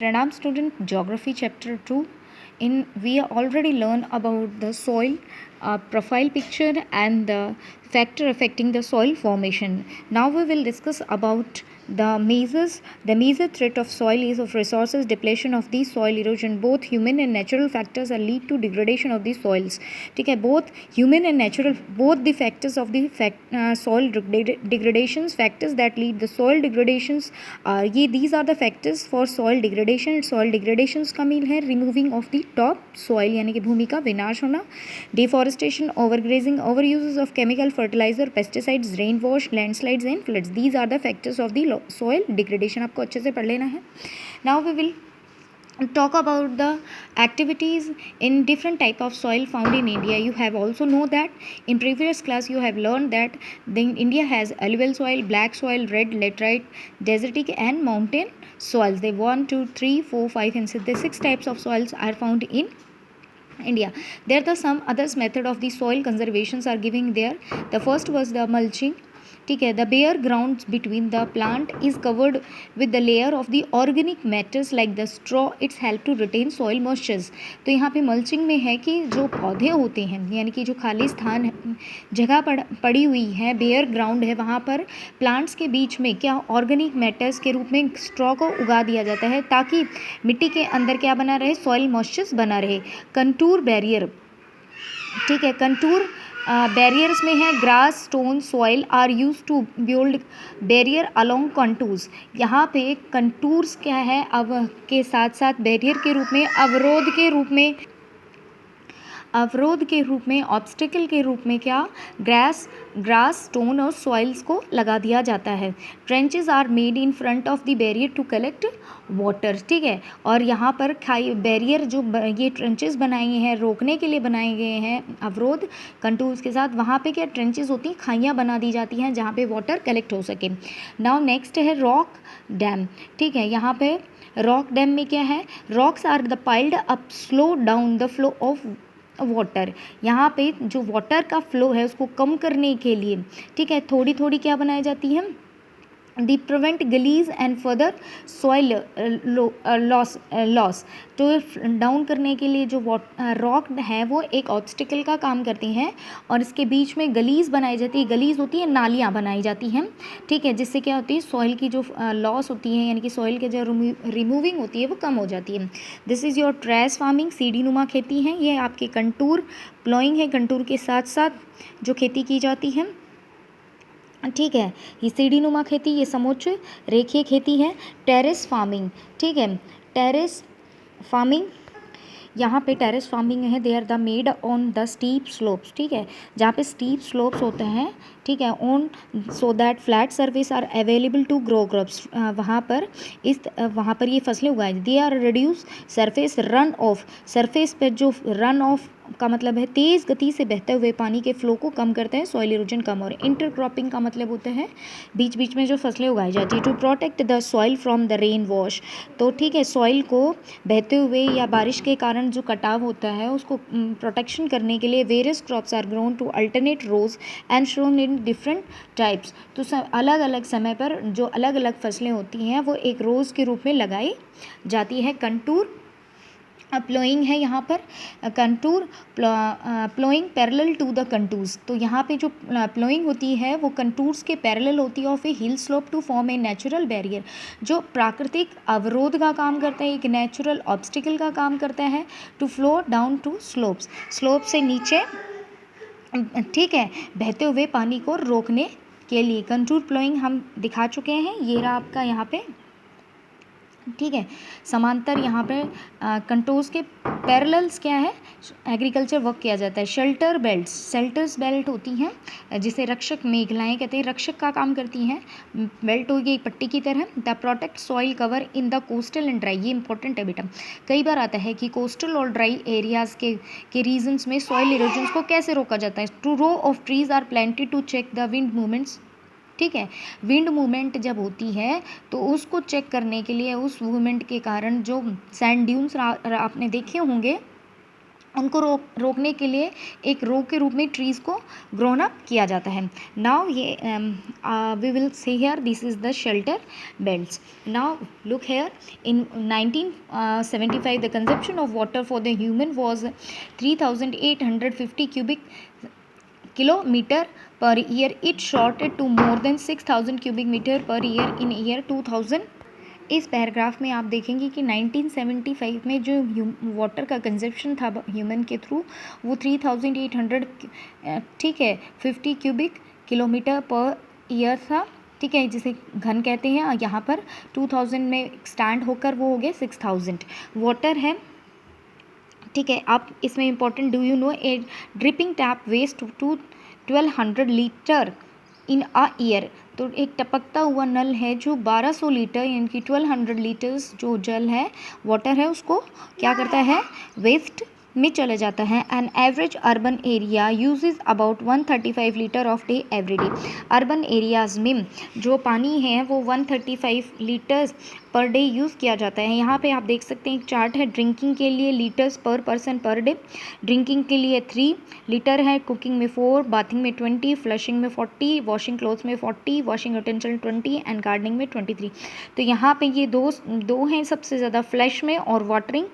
Pranam student, Geography chapter 2. We already learned about the soil profile picture and the factor affecting the soil formation. Now we will discuss about the major threat of soil is of resources depletion of the soil erosion. Both human and natural factors are lead to degradation of the soils. ठीक है, both human and natural, both the factors of the soil degradations, factors that lead the soil degradations are these are the factors for soil degradation. Soil degradations का mean है removing of the top soil यानी कि भूमि का विनाश होना, deforestation, overgrazing, over uses of chemical fertiliser, pesticides, rain wash, landslides and floods. These are the factors of the soil degradation. आपको अच्छे से पढ़ लेना है. Now we will talk about the activities in different type of soil found in India. You have also know that in previous class you have learned that India has alluvial soil, black soil, red laterite, desertic and mountain soils. They 1, 2, 3, 4, 5 and 6. The 6 types of soils are found in India. There are some others method of the soil conservations are giving there. The first was the mulching. ठीक है, the bare ground between the plant is covered with the layer of the organic matters like the straw. Its help to retain soil moistures. तो यहाँ पे mulching में है कि जो पौधे होते हैं यानी कि जो खाली स्थान जगह पड़ी हुई है, बेयर ग्राउंड है, वहाँ पर प्लांट्स के बीच में क्या ऑर्गेनिक मैटर्स के रूप में स्ट्रॉ को उगा दिया जाता है ताकि मिट्टी के अंदर क्या बना रहे, सॉइल मॉइस्चर्स बना रहे. Contour barrier. ठीक है, कंटूर बैरियर्स में है grass, stone, soil are use to build barrier along contours. यहाँ पे कंटूर्स क्या है, अब के साथ साथ बैरियर के रूप में, अवरोध के रूप में, ऑब्स्टिकल के रूप में क्या ग्रास, स्टोन और सॉइल्स को लगा दिया जाता है. Trenches are made in front of the barrier to collect water. ठीक है, और यहाँ पर बैरियर जो ये ट्रेंचेस बनाए हैं रोकने के लिए बनाए गए हैं अवरोध कंटूर्स के साथ, वहाँ पे क्या ट्रेंचेस होती हैं, खाइयाँ बना दी जाती हैं जहाँ पे वाटर कलेक्ट हो सके. नाउ नेक्स्ट है रॉक डैम. ठीक है, यहाँ पे रॉक डैम में क्या है, rocks are the piled up slow down the flow of water. यहाँ पे जो वाटर का फ्लो है उसको कम करने के लिए, ठीक है, थोड़ी थोड़ी क्या बनाई जाती है, the prevent gullies and further soil loss. तो डाउन करने के लिए जो रॉक है वो एक ऑब्स्टिकल का काम करती हैं और इसके बीच में गलीज बनाई जाती है. गलीज होती है नालियाँ बनाई जाती हैं. ठीक है, जिससे क्या होती है, सॉइल की जो लॉस होती है यानी कि सॉइल के जो रिमूविंग होती है वो कम हो जाती है. This is your trace farming. सीढ़ी नुमा खेती है ये आपके. कंटूर प्लोइंग है, कंटूर के साथ साथ जो खेती की जाती है. ठीक है, ये सीढ़ी नुमा खेती, ये समोच्च रेखीय खेती है. Terrace farming. ठीक है, टेरेस फार्मिंग, यहाँ पे टेरेस फार्मिंग है, they are the made on the steep slopes. ठीक है, जहाँ पे स्टीप स्लोप्स होते हैं, ठीक है, on so that flat surface are available to grow crops. वहाँ पर ये फसलें उगाई. They are reduce surface run off. Surface पर जो रन ऑफ का मतलब है तेज़ गति से बहते हुए पानी के फ्लो को कम करते हैं, सॉइल इरोजन कम. और इंटरक्रॉपिंग का मतलब होता है बीच बीच में जो फसलें उगाई जाती है. To protect the soil from the rain wash. तो ठीक है, सॉइल को बहते हुए या बारिश के कारण जो कटाव होता है उसको प्रोटेक्शन करने के लिए various crops are grown to alternate rows and shown in different types. तो अलग अलग समय पर जो अलग अलग फसलें होती हैं वो एक रोज़ के रूप में लगाई जाती है. कंटूर प्लोइंग है यहाँ पर. Contour ploughing parallel to the contours. तो यहाँ पे जो प्लोइंग होती है वो कंटूर्स के पैरेलल होती है of a hill slope to form a natural barrier. जो प्राकृतिक अवरोध का काम करता है, एक नेचुरल ऑब्स्टिकल का काम करता है to flow down to slopes. Slope से नीचे, ठीक है, बहते हुए पानी को रोकने के लिए. कंटूर प्लोइंग हम दिखा चुके हैं, ये रहा आपका यहाँ पे. ठीक है, समांतर यहाँ पे कंटूर्स के पैरेलल्स क्या है, एग्रीकल्चर वर्क किया जाता है. शेल्टर बेल्ट्स, शेल्टर्स बेल्ट होती हैं जिसे रक्षक मेखलाएँ कहते हैं, रक्षक का काम करती हैं. बेल्ट होगी एक पट्टी की तरह. The protect soil cover in the coastal and dry. ये इंपॉर्टेंट है बेटा, कई बार आता है कि कोस्टल और ड्राई एरियाज़ के रीजन्स में सॉइल इरोजन्स को कैसे रोका जाता है. Two rows of trees are planted to check the wind movements. ठीक है, विंड मूवमेंट जब होती है तो उसको चेक करने के लिए, उस मूवमेंट के कारण जो सैंड ड्यून्स आपने देखे होंगे उनको रोकने के लिए एक रो के रूप में ट्रीज़ को ग्रोन अप किया जाता है. नाउ ये we will see here this is the shelter belts. Now look here in 1975 the consumption of water for the human was 3850 cubic kilometer per year. It shorted to more than 6000 cubic meter per year in year 2000. इस paragraph में आप देखेंगे कि 1975 में जो water का consumption था human के थ्रू वो 3800 ठीक है 50 क्यूबिक किलोमीटर पर ईयर था. ठीक है, जिसे घन कहते हैं. यहाँ पर 2000 में स्टैंड होकर वो हो गए 6000 वाटर है. ठीक है, आप इसमें important do you know a dripping tap waste to 1200 litre in a year. तो एक टपकता हुआ नल है जो 1200 लीटर यानी कि 1200 लीटर्स जो जल है वाटर है उसको क्या करता है, वेस्ट में चले जाता है. An average urban area uses about 135 litre of day every day. Urban areas में जो पानी है वो 135 लीटर्स पर डे यूज़ किया जाता है. यहाँ पे आप देख सकते हैं एक चार्ट है. ड्रिंकिंग के लिए लीटर्स पर पर्सन पर डे. ड्रिंकिंग के लिए 3 लीटर है, कुकिंग में 4, बाथिंग में 20, फ्लशिंग में 40, वॉशिंग क्लोथ्स में 40, वॉशिंग यूटेंसिल 20 एंड गार्डनिंग में 23. तो यहाँ पे ये दो हैं सबसे ज़्यादा, फ्लश में और वाटरिंग